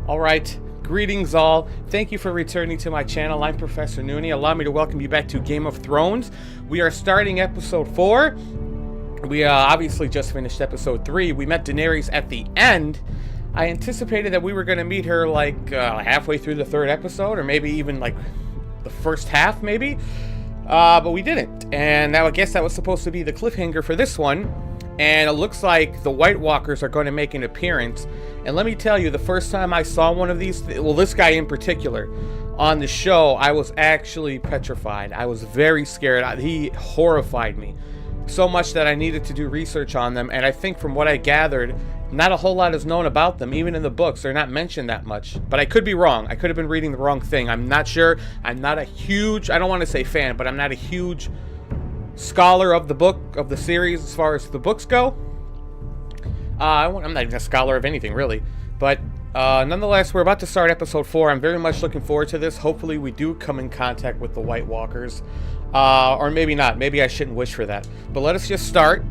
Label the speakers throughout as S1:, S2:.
S1: All right, greetings all. Thank you for returning to my channel. I'm Professor Noonie. Allow me to welcome you back to Game of Thrones. We are starting episode 4. We obviously just finished episode 3. We met Daenerys at the end. I anticipated that we were going to meet her like halfway through the 3rd episode, or maybe even like the first half, maybe. But we didn't. And now I guess that was supposed to be the cliffhanger for this one. And it looks like the White Walkers are going to make an appearance. And let me tell you, the first time I saw one of these, well, this guy in particular, on the show, I was actually petrified. I was very scared. He horrified me. So much that I needed to do research on them. And I think from what I gathered, not a whole lot is known about them. Even in the books, they're not mentioned that much. But I could be wrong. I could have been reading the wrong thing. I'm not sure. I'm not a huge, I don't want to say fan, but I'm not a huge scholar of the book, of the series, as far as the books go. I'm not even a scholar of anything, really. But nonetheless, we're about to start episode 4. I'm very much looking forward to this. Hopefully we do come in contact with the White Walkers. Or maybe not. Maybe I shouldn't wish for that. But let us just start.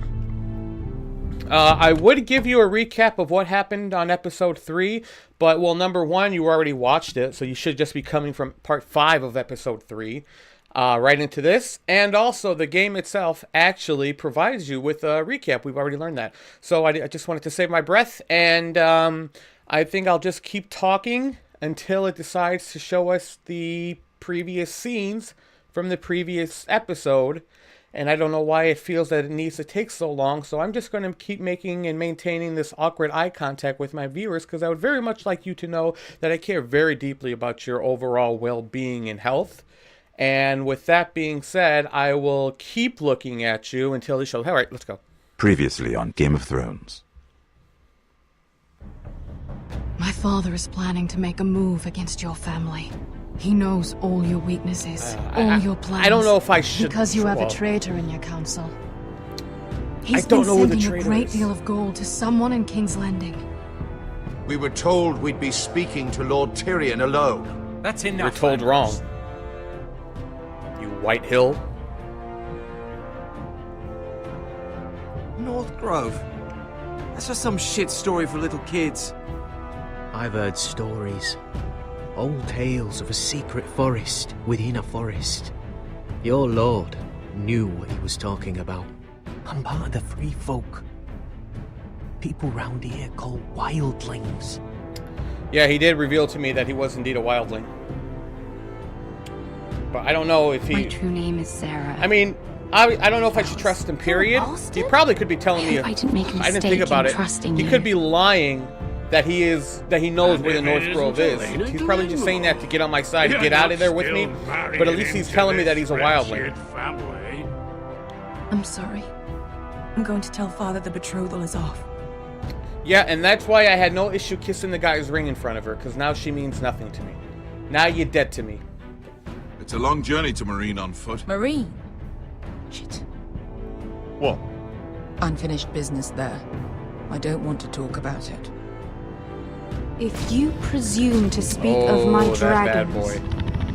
S1: I would give you a recap of what happened on episode 3. But, well, number 1, you already watched it. So you should just be coming from part 5 of episode 3. Right into this. And also, the game itself actually provides you with a recap. We've already learned that. So I just wanted to save my breath. And I think I'll just keep talking until it decides to show us the previous scenes from the previous episode. And I don't know why it feels that it needs to take so long. So I'm just going to keep making and maintaining this awkward eye contact with my viewers, because I would very much like you to know that I care very deeply about your overall well-being and health. And with that being said, I will keep looking at you until he shows. All right, let's go.
S2: Previously on Game of Thrones.
S3: My father is planning to make a move against your family. He knows all your weaknesses, all your plans.
S1: I don't know if I should.
S3: Because you have a traitor in your council. He's
S1: I don't
S3: been
S1: know who the
S3: sending
S1: traitor
S3: a great
S1: is.
S3: deal of gold to someone in King's Landing.
S4: We were told we'd be speaking to Lord Tyrion alone.
S5: That's enough.
S1: You're told wrong. You White Hill.
S5: North Grove. That's just some shit story for little kids.
S6: I've heard stories. Old tales of a secret forest within a forest. Your lord knew what he was talking about. I'm part of the free folk. People round here call wildlings.
S1: Yeah, he did reveal to me that he was indeed a wildling. But I don't know if he...
S7: My true name is Sarah.
S1: I mean, I don't know if I should trust him, period. He probably could be telling me...
S7: I didn't make a mistake
S1: I didn't think about it.
S7: Trusting
S1: He
S7: you.
S1: could be lying that he knows where the North Grove is. He's probably just saying that to get on my side, to get out of there with me. But at least he's telling me that he's a wildling.
S8: I'm sorry. I'm going to tell Father the betrothal is off.
S1: Yeah, and that's why I had no issue kissing the guy's ring in front of her, because now she means nothing to me. Now you're dead to me.
S4: It's a long journey to Marine on foot.
S8: Marine? Shit.
S4: What?
S8: Unfinished business there. I don't want to talk about it.
S7: If you presume to speak
S1: Oh,
S7: of my
S1: that bad
S7: dragons,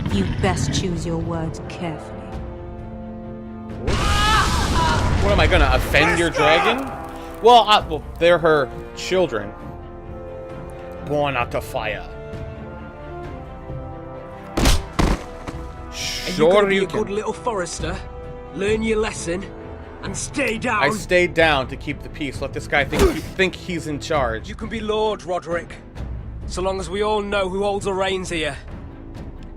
S1: boy.
S7: you best choose your words carefully.
S1: What am I gonna offend your dragon? Well, they're her children. Born out of fire.
S5: Are you gonna be
S1: Sure
S5: a
S1: you
S5: good
S1: can.
S5: little forester? Learn your lesson and stay down.
S1: I stayed down to keep the peace. Let this guy think he's in charge.
S5: You can be Lord, Roderick. So long as we all know who holds the reins here.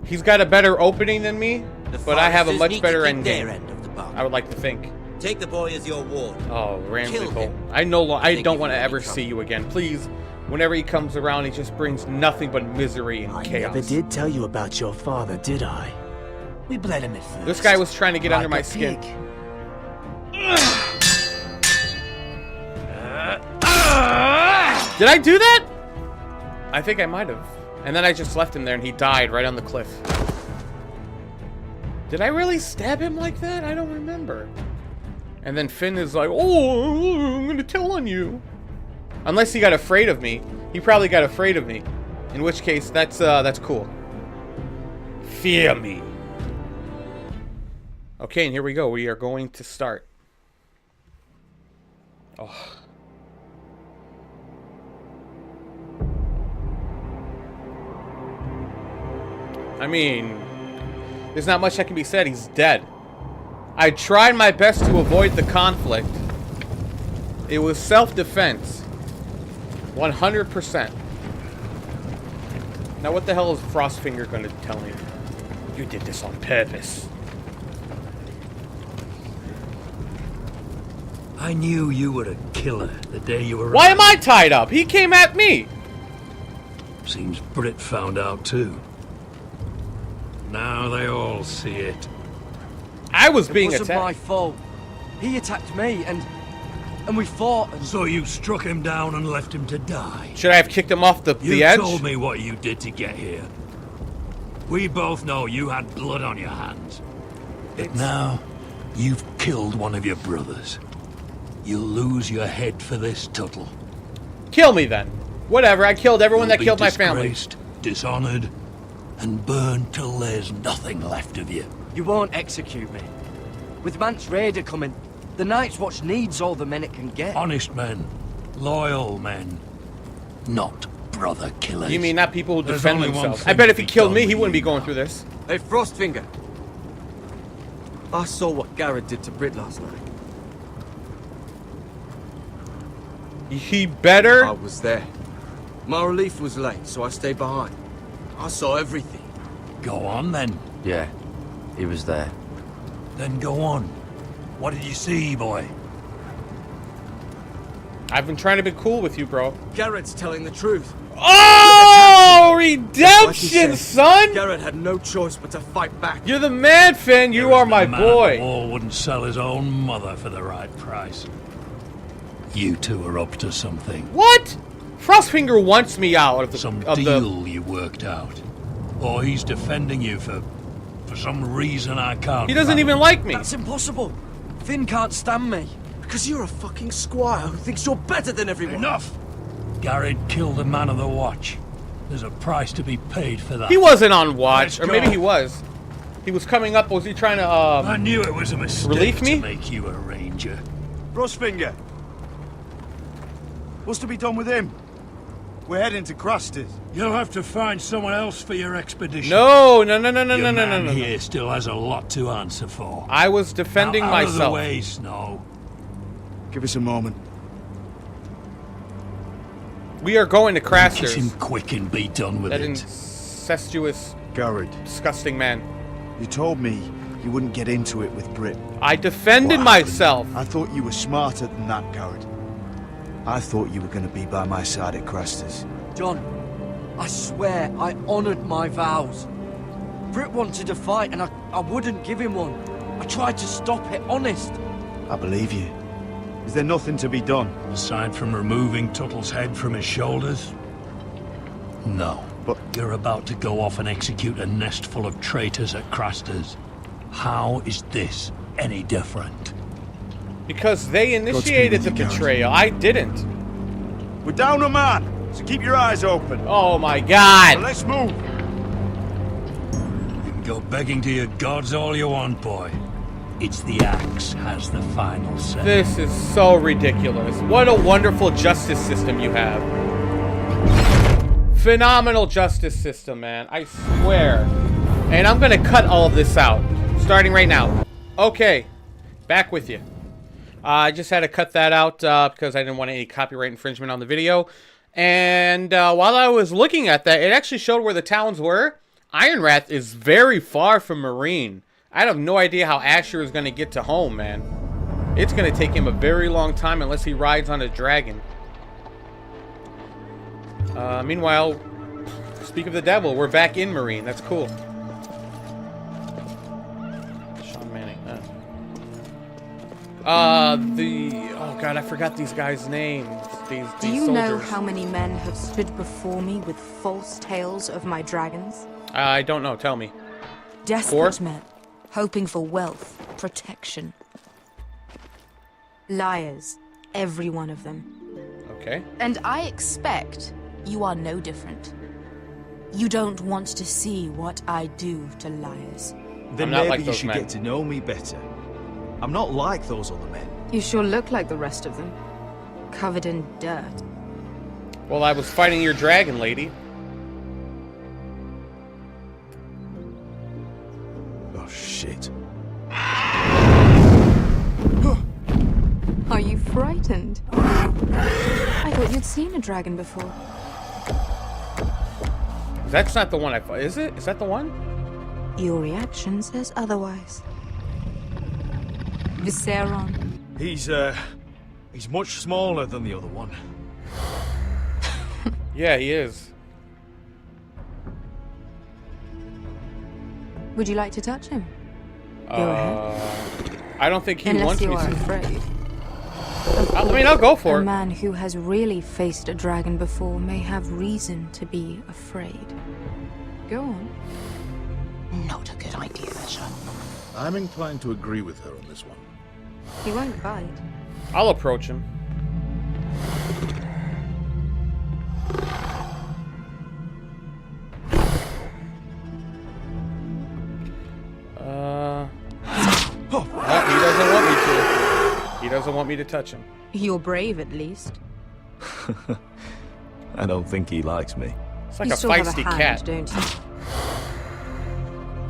S1: He's got a better opening than me, but I have a much better
S9: end
S1: ending.
S9: end of the bargain.
S1: I would like to think.
S9: Take the boy as your ward.
S1: Oh, Ramsay
S9: Kill
S1: Cole.
S9: him.
S1: I
S9: Thank
S1: don't
S9: you
S1: want to
S9: for
S1: ever
S9: any trouble.
S1: see you again. Please, whenever he comes around, he just brings nothing but misery and
S6: I
S1: chaos.
S6: never did tell you about your father, did I? We bled him at first.
S1: This guy was trying to get under
S6: Like
S1: my
S6: a
S1: skin.
S6: pig.
S1: Did I do that? I think I might have. And then I just left him there and he died right on the cliff. Did I really stab him like that? I don't remember. And then Finn is like, oh, I'm gonna tell on you. Unless he got afraid of me. He probably got afraid of me. In which case, that's cool. Fear me. Okay, and here we go. We are going to start. Oh. I mean, there's not much that can be said. He's dead. I tried my best to avoid the conflict. It was self-defense. 100%. Now what the hell is Frostfinger gonna tell me? You did this on purpose.
S9: I knew you were a killer the day you were.
S1: Why am I tied up? He came at me.
S9: Seems Brit found out too. Now they all see it.
S1: I was being
S5: It wasn't my
S1: attacked.
S5: fault. He attacked me, and we fought. And
S9: So you struck him down and left him to die.
S1: Should I have kicked him off the
S9: You
S1: edge?
S9: told me what you did to get here. We both know you had blood on your hands. But now, you've killed one of your brothers. You'll lose your head for this, Tuttle.
S1: Kill me then. Whatever, I killed everyone
S9: You'll
S1: that killed
S9: be
S1: my family.
S9: disgraced, dishonored, and burned till there's nothing left of you.
S5: you won't execute me. With Mance Raider coming, the Night's Watch needs all the men it can get.
S9: Honest men, loyal men, not brother killers.
S1: You mean not people who
S9: There's
S1: defend
S9: only one
S1: themselves? I
S9: thing
S1: bet
S9: to
S1: if he
S9: be
S1: killed
S9: done
S1: me, he
S9: with
S1: wouldn't be
S9: you
S1: going
S9: now.
S1: through this.
S10: Hey, Frostfinger. I saw what Garrett did to Brit last night.
S1: He better.
S10: I was there. My relief was late, so I stayed behind. I saw everything.
S9: Go on then.
S10: Yeah, he was there.
S9: Then go on. What did you see, boy?
S1: I've been trying to be cool with you, bro.
S10: Garrett's telling the truth.
S1: Oh,
S10: Like he
S1: redemption,
S10: said,
S1: son!
S10: Garrett had no choice but to fight back.
S1: You're the man, Finn. You are my
S9: The man
S1: boy.
S9: at the wall wouldn't sell his own mother for the right price. You two are up to something.
S1: What? Frostfinger wants me out of the
S9: Some
S1: of
S9: deal you worked out. Or he's defending you for some reason I can't.
S1: He doesn't
S9: fathom.
S1: even like me.
S5: That's impossible. Finn can't stand me.
S10: Because you're a fucking squire who thinks you're better than everyone.
S9: Enough! Garrett killed a man of the watch. There's a price to be paid for that.
S1: He wasn't on watch,
S9: Let's
S1: or maybe
S9: go.
S1: he was. He was coming up. Was he trying to
S9: I knew it was a mistake
S1: relief me?
S9: to make you a ranger.
S11: Frostfinger. What's to be done with him? We're heading to Crusters.
S9: You'll have to find someone else for your expedition.
S1: No.
S9: Your
S1: No.
S9: man here still has a lot to answer for.
S1: I was defending
S9: Now, out of the
S1: myself.
S9: way, Snow.
S11: Give us a moment.
S1: We are going to
S9: Kiss him
S1: Craster's.
S9: quick and be done with
S1: That
S9: it.
S1: incestuous,
S11: Garrett,
S1: disgusting man.
S11: you told me you wouldn't get into it with Brit.
S1: I defended
S11: What happened?
S1: myself.
S11: I thought you were smarter than that, Garrett. I thought you were going to be by my side at Crusters.
S5: John, I swear I honoured my vows. Brit wanted to fight and I wouldn't give him one. I tried to stop it, honest.
S11: I believe you. Is there nothing to be done?
S9: Aside from removing Tuttle's head from his shoulders? No.
S11: But
S9: You're about to go off and execute a nest full of traitors at Crasters. How is this any different?
S1: Because they initiated the
S11: with you, Garrett.
S1: betrayal. I didn't.
S11: we're down a man, so keep your eyes open.
S1: Oh my
S11: Now
S1: god.
S11: let's move.
S9: You can go begging to your gods all you want, boy. It's the axe has the final say.
S1: This is so ridiculous. What a wonderful justice system you have. Phenomenal justice system, man. I swear. And I'm gonna cut all of this out. Starting right now. Okay. Back with you. I just had to cut that out because I didn't want any copyright infringement on the video. And while I was looking at that, it actually showed where the towns were. Ironrath is very far from Marine. I have no idea how Asher is going to get to home, man. It's going to take him a very long time unless he rides on a dragon. Meanwhile, speak of the devil, we're back in Marine. That's cool. Sean Manning. Oh god, I forgot these guys' names. These
S7: Do you know
S1: soldiers.
S7: how many men have stood before me with false tales of my dragons?
S1: I don't know. Tell me.
S7: Desperate
S1: Four?
S7: men, hoping for wealth, protection. Liars, every one of them.
S1: Okay.
S7: And I expect you are no different. You don't want to see what I do to liars.
S11: Then
S1: I'm not
S11: maybe
S1: like
S11: you
S1: those
S11: should
S1: men.
S11: get to know me better. I'm not like those other men.
S3: You sure look like the rest of them. Covered in dirt.
S1: Well, I was fighting your dragon, lady.
S11: shit.
S3: Are you frightened? I thought you'd seen a dragon before.
S1: That's not the one I fought. Is it? Is that the one?
S7: Your reaction says otherwise. Viseron.
S11: He's much smaller than the other one.
S1: Yeah, he is.
S3: Would you like to touch him?
S7: Go ahead.
S1: I don't think he
S3: Unless
S1: wants
S3: you
S1: me
S3: are
S1: to.
S3: afraid.
S1: I mean, I'll go for
S3: A
S1: it.
S3: man who has really faced a dragon before may have reason to be afraid. Go on.
S7: Not a good idea, Asher.
S12: I'm inclined to agree with her on this one.
S3: He won't bite.
S1: I'll approach him. No, he doesn't want me to. He doesn't want me to touch him.
S3: You're brave, at least.
S11: I don't think he likes me.
S1: It's like
S3: You
S1: a
S3: still have
S1: feisty
S3: hand,
S1: cat.
S3: don't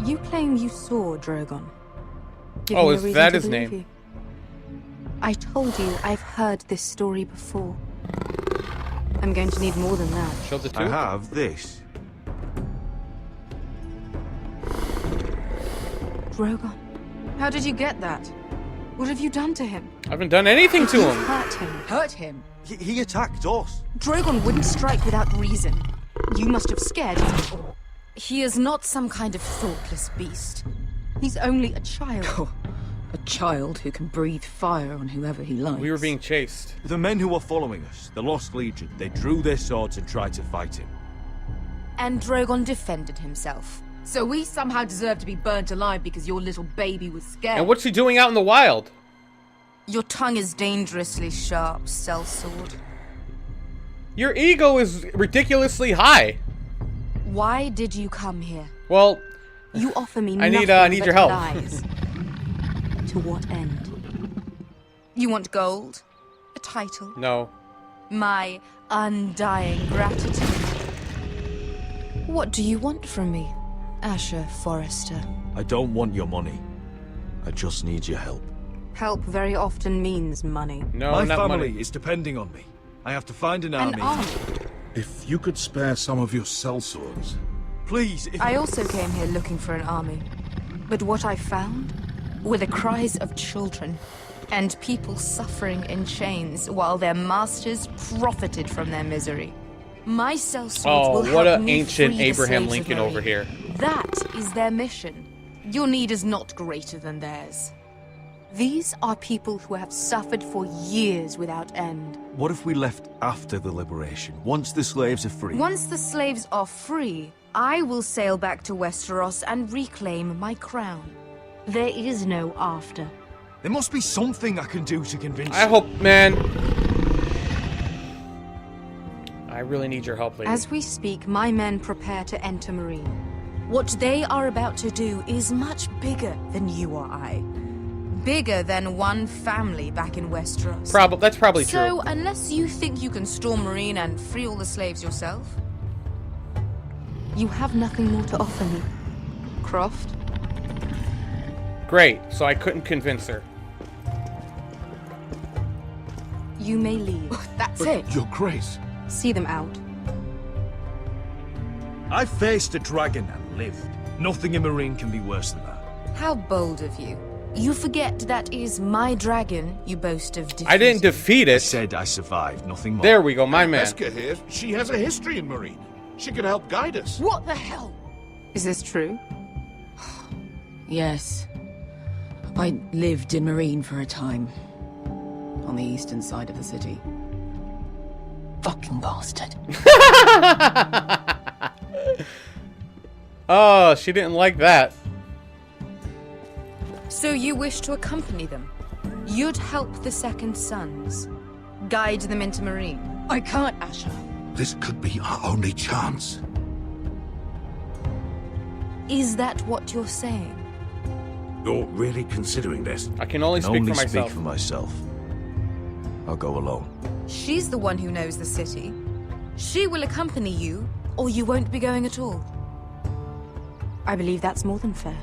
S3: you? You claim you saw Drogon. Give
S1: Oh,
S3: me a
S1: is
S3: reason
S1: that
S3: to
S1: his
S3: believe
S1: name?
S3: you. I told you I've heard this story before. I'm going to need more than that.
S1: Show the two.
S11: I have this.
S3: Drogon, how did you get that? What have you done to him?
S1: I haven't done anything to
S3: You've
S1: him.
S3: hurt him.
S8: Hurt him?
S11: He attacked us.
S3: Drogon wouldn't strike without reason. You must have scared him. He is not some kind of thoughtless beast. He's only a child.
S8: Oh, a child who can breathe fire on whoever he likes.
S1: We were being chased.
S11: The men who were following us, the Lost Legion, they drew their swords and tried to fight him.
S7: And Drogon defended himself.
S8: So we somehow deserve to be burnt alive because your little baby was scared.
S1: And what's he doing out in the wild?
S7: Your tongue is dangerously sharp, sellsword.
S1: Your ego is ridiculously high.
S7: Why did you come here?
S1: Well,
S7: You offer me
S1: I need
S7: nothing
S1: your
S7: but
S1: help.
S7: lies. To what end? You want gold? A title?
S1: no.
S7: My undying gratitude? What do you want from me, Asher Forrester?
S11: I don't want your money. I just need your help.
S3: Help very often means money.
S1: No,
S11: My
S1: not
S11: family
S1: money.
S11: is depending on me. I have to find an
S3: An
S11: army.
S3: army.
S12: If you could spare some of your sellswords.
S11: Please, if
S3: I also came here looking for an army. But what I found were the cries of children and people suffering in chains while their masters profited from their misery. My sellswords will
S1: Oh,
S3: help
S1: what an
S3: me
S1: ancient
S3: free the
S1: Abraham
S3: slaves of
S1: Lincoln over
S3: Marine.
S1: here.
S3: That is their mission. Your need is not greater than theirs. These are people who have suffered for years without end.
S11: what if we left after the liberation, once the slaves are free?
S3: Once the slaves are free, I will sail back to Westeros and reclaim my crown. There is no after.
S11: There must be something I can do to convince
S1: I
S11: you.
S1: hope, man. I really need your help, lady.
S3: As we speak, my men prepare to enter Marine. What they are about to do is much bigger than you or I. Bigger than one family back in Westeros.
S1: That's probably true.
S3: So, unless you think you can storm Marine and free all the slaves yourself, you have nothing more to offer me, Croft.
S1: Great. So I couldn't convince her.
S3: You may leave.
S8: That's it.
S12: Your Grace.
S3: See them out.
S11: I faced a dragon and lived. Nothing in Marine can be worse than that.
S3: How bold of you. You forget that is my dragon you boast of defeating.
S1: I didn't defeat
S11: I
S1: it.
S11: said I survived, nothing more.
S1: There we go, my man.
S12: Eska here, she has a history in Marine. She could help guide us.
S8: What the hell?
S3: Is this true?
S8: Yes. I lived in Marine for a time. On the eastern side of the city. Fucking bastard.
S1: Oh, she didn't like that.
S3: So you wish to accompany them? You'd help the Second Sons. Guide them into Marine.
S8: I can't, Asher.
S12: This could be our only chance.
S3: Is that what you're saying?
S9: You're really considering this?
S1: I can only
S11: I
S1: speak
S11: only
S1: for myself.
S11: speak for myself. I'll go alone.
S3: She's the one who knows the city. She will accompany you, or you won't be going at all. I believe that's more than fair.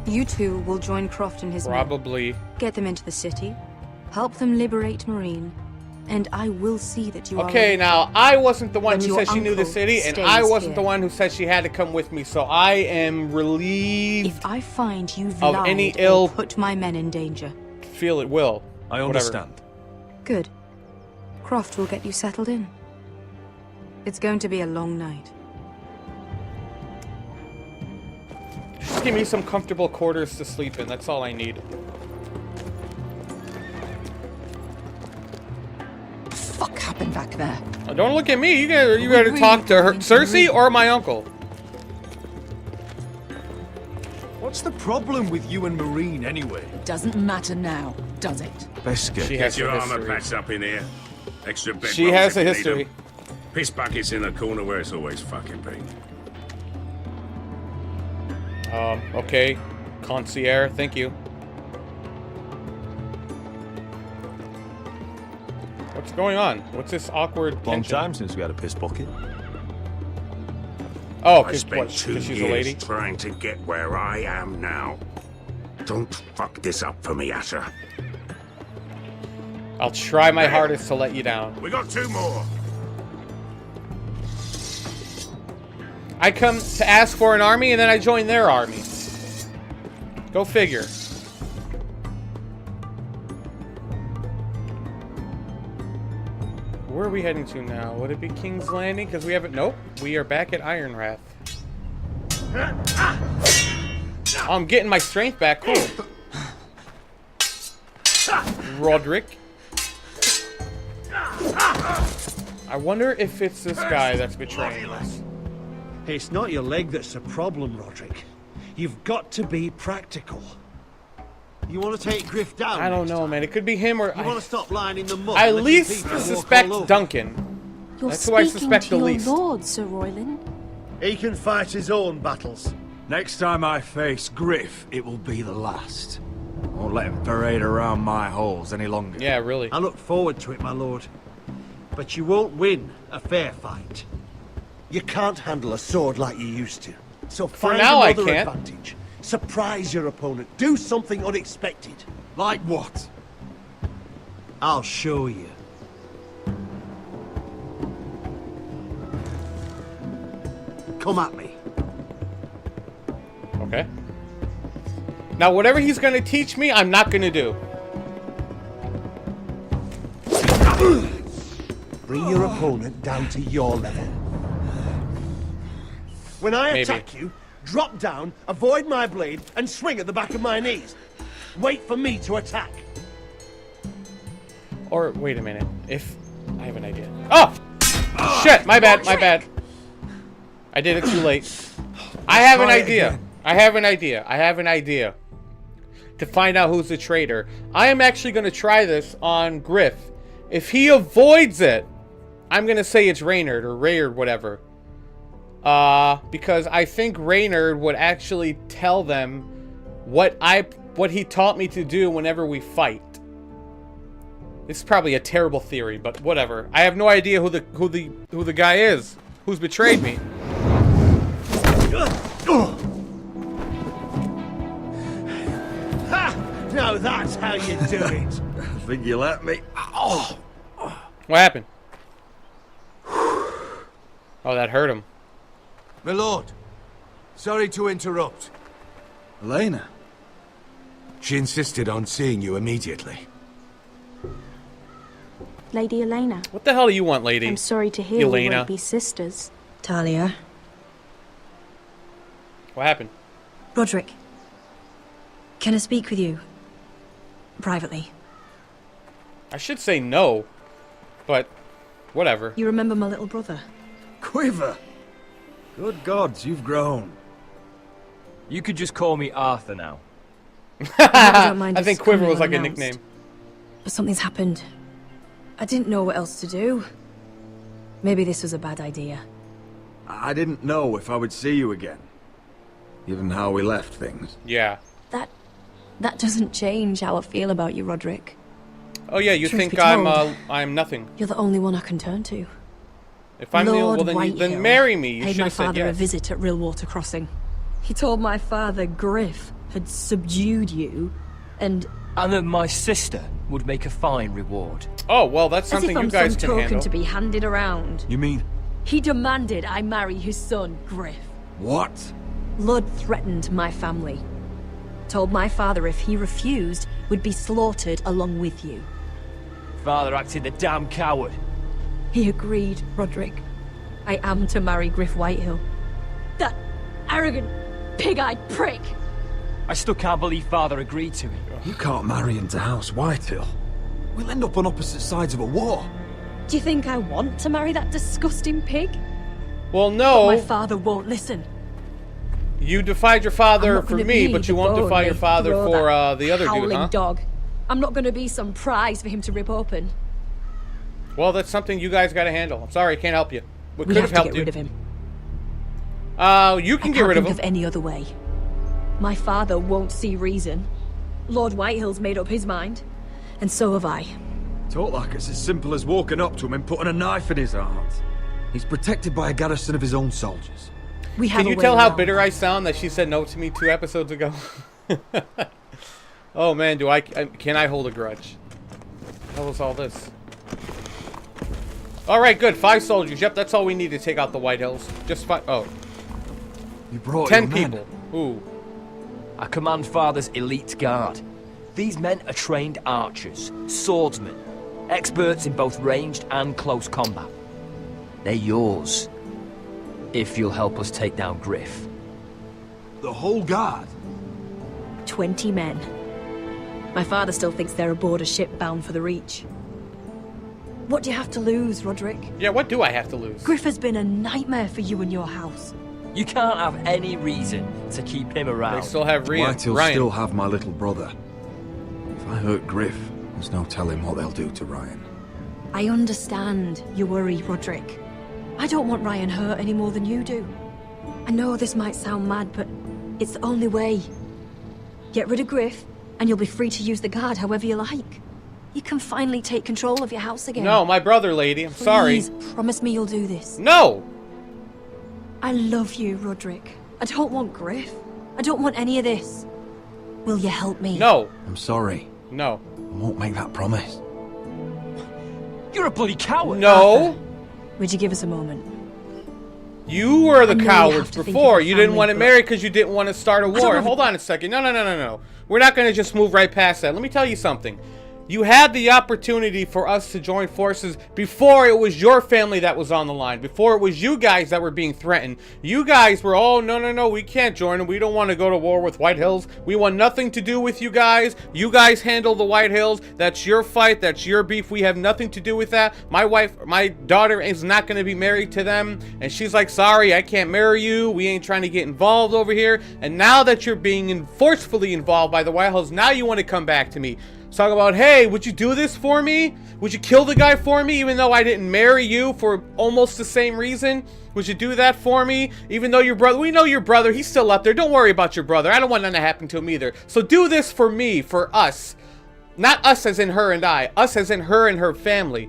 S3: You two will join Croft and his men.
S1: Probably.
S3: Get them into the city. Help them liberate Marine. And I will see that you are...
S1: Okay, now, I wasn't the one
S3: But
S1: who
S3: your
S1: said she knew the
S3: uncle
S1: city, and
S3: stays
S1: I wasn't
S3: here.
S1: the one who said she had to come with me, so I am relieved.
S3: If I find you've
S1: of
S3: lied
S1: any
S3: or
S1: ill-
S3: put my men in danger.
S1: Feel it will.
S13: I understand.
S3: Good. Croft will get you settled in. It's going to be a long night.
S1: Just give me some comfortable quarters to sleep in. That's all I need.
S8: What the fuck happened back there?
S1: Don't look at me. You gotta talk to her, Cersei or my uncle.
S13: What's the problem with you and Marine anyway?
S8: Doesn't matter now, does it?
S11: Best get.
S1: She has
S14: Get your
S1: a
S14: armor
S1: history.
S14: patched up in here. Extra bed
S1: She
S14: rolls
S1: has
S14: if
S1: a
S14: you need
S1: history.
S14: 'em. Piss buckets in the corner where it's always fucking been.
S1: Okay. Concierge, thank you. What's going on? What's this awkward
S13: Long
S1: tension?
S13: time since we had a piss bucket.
S1: Oh,
S14: I
S1: because
S14: spent 2
S1: she's a
S14: years
S1: lady?
S14: trying to get where I am now. Don't fuck this up for me, Asher.
S1: I'll try my hardest to let you down.
S14: We got 2 more.
S1: I come to ask for an army, and then I join their army. Go figure. Where are we heading to now? Would it be King's Landing? Because we haven't... Nope. We are back at Ironrath. Oh, I'm getting my strength back. Cool. Roderick. I wonder if it's this guy that's betraying us.
S15: It's not your leg that's the problem, Roderick. You've got to be practical. You want to take Griff down?
S1: I don't know, man. It could be him or...
S15: You want to stop lying in the mud?
S1: I at
S15: and letting
S1: least
S15: people walk
S1: suspect
S15: all over?
S1: Duncan.
S16: You're
S1: That's who I
S16: speaking
S1: suspect
S16: to
S1: the
S16: your
S1: least.
S16: lord, Sir Royland.
S15: He can fight his own battles.
S11: Next time I face Griff, it will be the last. I won't let him parade around my halls any longer.
S1: Yeah, really.
S15: I look forward to it, my lord. But you won't win a fair fight. You can't handle a sword like you used to. So find
S1: now, I
S15: another
S1: can't.
S15: advantage. Surprise your opponent. Do something unexpected.
S11: Like what?
S15: I'll show you. Come at me.
S1: Okay. Now, whatever he's going to teach me, I'm not going to do.
S15: Bring your opponent down to your level. When I
S1: Maybe.
S15: attack you, drop down, avoid my blade, and swing at the back of my knees. Wait for me to attack.
S1: Or, wait a minute. If... I have an idea. Oh! Shit! My bad, my bad. I did it too late. I have an
S11: Try it
S1: idea.
S11: again.
S1: I have an idea. I have an idea. To find out who's the traitor. I am actually going to try this on Griff. If he avoids it, I'm going to say it's Reynard or Rayard, whatever. Because I think Reynard would actually tell them what he taught me to do whenever we fight. This is probably a terrible theory, but whatever. I have no idea who the guy is who's betrayed me.
S15: Ha! Now that's how you do it.
S11: Think you let me? Oh!
S1: What happened? Oh, that hurt him.
S4: My lord, sorry to interrupt.
S11: Elena?
S4: She insisted on seeing you immediately.
S16: Lady Elena.
S1: What the hell do you want, lady?
S16: I'm sorry to hear we
S1: Elena.
S16: won't be sisters.
S17: Talia.
S1: What happened?
S17: Roderick. Can I speak with you? Privately.
S1: I should say no, but whatever.
S17: You remember my little brother?
S11: Quiver! Good gods, you've grown.
S13: You could just call me Arthur now.
S1: I think Quiver was like a nickname.
S17: But something's happened. I didn't know what else to do. Maybe this was a bad idea.
S11: I didn't know if I would see you again. Given how we left things.
S1: Yeah.
S17: That doesn't change how I feel about you, Roderick.
S1: Oh yeah, you
S17: Truth
S1: think
S17: be told,
S1: I'm nothing.
S17: You're the only one I can turn to.
S1: If I'm
S17: Lord
S1: then
S17: Whitehill
S1: marry me. You
S17: paid
S1: should
S17: my
S1: have said
S17: father a
S1: yes.
S17: visit at Rillwater Crossing. He told my father, Griff, had subdued you, and
S18: that my sister would make a fine reward.
S1: Oh, well, that's
S17: as if
S1: something
S17: I'm
S1: you guys
S17: some
S1: can
S17: token
S1: handle.
S17: to be handed around.
S11: You mean...
S17: He demanded I marry his son, Griff.
S11: What?
S17: Lud threatened my family. Told my father if he refused, would be slaughtered along with you.
S18: Father acted the damn coward.
S17: He agreed, Roderick. I am to marry Griff Whitehill. That arrogant, pig-eyed prick!
S18: I still can't believe Father agreed to it.
S11: You can't marry into House Whitehill. We'll end up on opposite sides of a war.
S17: Do you think I want to marry that disgusting pig?
S1: Well, no.
S17: But my father won't listen.
S1: You defied your father for me, but you won't defy your father for the other dude, huh?
S17: Dog. I'm not gonna be some prize for him to rip open.
S1: Well, that's something you guys gotta handle. I'm sorry, I can't help you. We could
S17: have
S1: have helped
S17: to get rid of him.
S1: You can get rid of him.
S17: I can't think of any other way. My father won't see reason. Lord Whitehill's made up his mind, and so have I.
S11: Talk like it's as simple as walking up to him and putting a knife in his heart. He's protected by a garrison of his own soldiers.
S17: We have
S1: Can you tell how bitter I sound that she said no to me 2 episodes ago? Oh man, can I hold a grudge? What was all this? Alright, good. 5 soldiers. Yep, that's all we need to take out the Whitehills. Just 5. Oh.
S11: You brought
S1: 10 people. Ooh.
S18: I command Father's elite guard. These men are trained archers, swordsmen, experts in both ranged and close combat. They're yours, if you'll help us take down Griff.
S11: The whole guard?
S17: 20 men. My father still thinks they're aboard a ship bound for the Reach. What do you have to lose, Roderick?
S1: Yeah, what do I have to lose?
S17: Griff has been a nightmare for you and your house.
S18: You can't have any reason to keep him around.
S1: They still have Ryan.
S11: Still have my little brother. If I hurt Griff, there's no telling what they'll do to Ryan.
S17: I understand your worry, Roderick. I don't want Ryan hurt any more than you do. I know this might sound mad, but it's the only way. Get rid of Griff, and you'll be free to use the guard however you like. You can finally take control of your house again.
S1: No, my brother, lady. I'm sorry.
S17: Please, promise me you'll do this.
S1: No!
S17: I love you, Roderick. I don't want Griff. I don't want any of this. Will you help me?
S1: No.
S11: I'm sorry.
S1: No.
S11: I won't make that promise.
S18: You're a bloody coward.
S1: No.
S17: Arthur, would you give us a moment?
S1: You were the
S17: I know you
S1: cowards
S17: have to think
S1: before.
S17: of your
S1: You didn't
S17: family,
S1: want to
S17: but-
S1: marry because you didn't want to start a
S17: don't
S1: war.
S17: have-
S1: Hold on a second. No. We're not going to just move right past that. Let me tell you something. You had the opportunity for us to join forces before it was your family that was on the line, before it was you guys that were being threatened. You guys were, oh, no, we can't join them. We don't want to go to war with Whitehills. We want nothing to do with you guys. You guys handle the Whitehills. That's your fight. That's your beef. We have nothing to do with that. My daughter is not going to be married to them. And she's like, sorry, I can't marry you. We ain't trying to get involved over here. And now that you're being forcefully involved by the Whitehills, now you want to come back to me. Talk about, hey, would you do this for me? Would you kill the guy for me even though I didn't marry you for almost the same reason? Would you do that for me? Even though your brother, we know your brother, he's still up there. Don't worry about your brother. I don't want nothing to happen to him either. So do this for me, for us. Not us as in her and I. Us as in her and her family.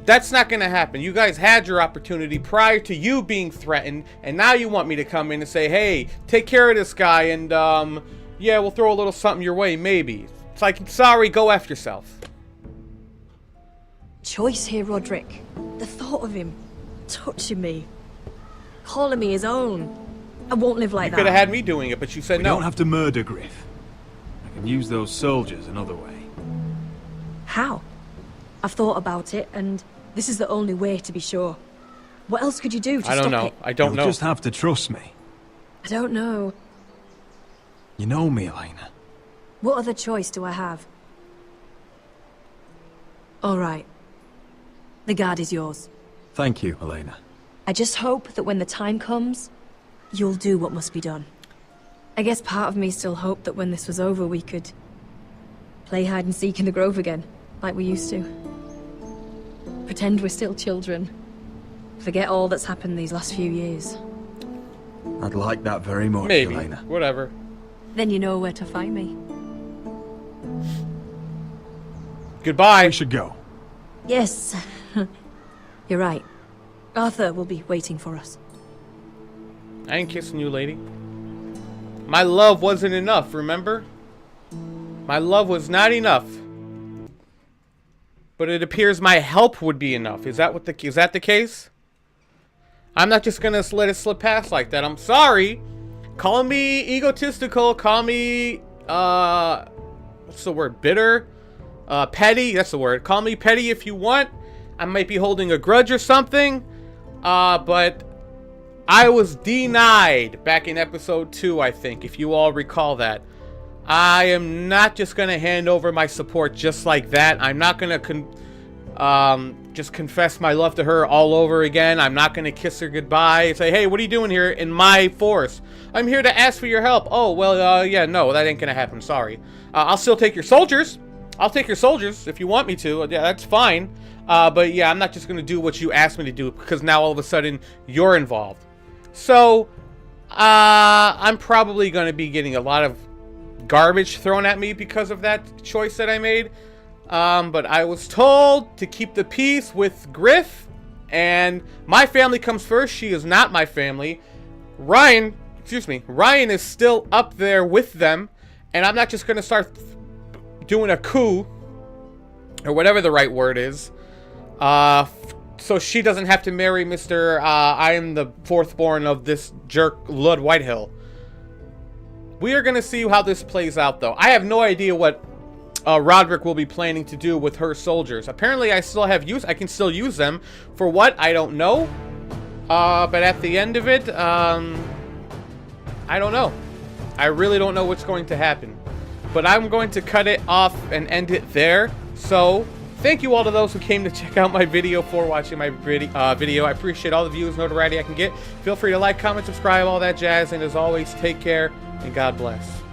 S1: That's not going to happen. You guys had your opportunity prior to you being threatened. And now you want me to come in and say, hey, take care of this guy. And, yeah, we'll throw a little something your way, maybe. It's like, sorry, go F yourself.
S17: Choice here, Roderick. The thought of him touching me, calling me his own. I won't live like that.
S1: You could have had me doing it, but you said
S11: We
S1: no.
S11: don't have to murder Griff. I can use those soldiers another way.
S17: How? I've thought about it, and this is the only way to be sure. What else could you do to
S1: I don't
S17: stop
S1: know.
S17: it?
S1: I don't know.
S11: You just have to trust me.
S17: I don't know.
S11: You know me, Elena.
S17: What other choice do I have? All right. The guard is yours.
S11: Thank you, Elena.
S17: I just hope that when the time comes, you'll do what must be done. I guess part of me still hoped that when this was over, we could play hide and seek in the grove again, like we used to. Pretend we're still children. Forget all that's happened these last few years.
S11: I'd like that very much,
S1: Maybe.
S11: Elena.
S1: Whatever.
S17: Then you know where to find me.
S1: Goodbye.
S11: We should go.
S17: Yes. You're right. Arthur will be waiting for us.
S1: I ain't kissing you, lady. My love wasn't enough, remember? My love was not enough. But it appears my help would be enough. Is that the case? I'm not just gonna let it slip past like that. I'm sorry. Call me egotistical. Call me, what's the word? Bitter? Petty. That's the word. Call me petty if you want. I might be holding a grudge or something. But I was denied back in episode 2, I think, if you all recall that. I am not just going to hand over my support just like that. I'm not going to just confess my love to her all over again. I'm not going to kiss her goodbye and say, hey, what are you doing here in my forest? I'm here to ask for your help. Oh, well, yeah, no, that ain't going to happen. Sorry. I'll still take your soldiers. I'll take your soldiers if you want me to. Yeah, that's fine. But yeah, I'm not just going to do what you asked me to do because now all of a sudden you're involved. So, I'm probably going to be getting a lot of garbage thrown at me because of that choice that I made. But I was told to keep the peace with Griff, and my family comes first. She is not my family. Ryan is still up there with them, and I'm not just going to start doing a coup, or whatever the right word is, so she doesn't have to marry Mr. I am the fourth born of this jerk, Lud Whitehill. We are going to see how this plays out, though. I have no idea what Roderick will be planning to do with her soldiers. Apparently, I can still use them. For what? I don't know. But at the end of it, I don't know. I really don't know what's going to happen. But I'm going to cut it off and end it there. So, thank you all to those who came to check out my video, for watching my video. I appreciate all the views, notoriety I can get. Feel free to like, comment, subscribe, all that jazz. And as always, take care and God bless.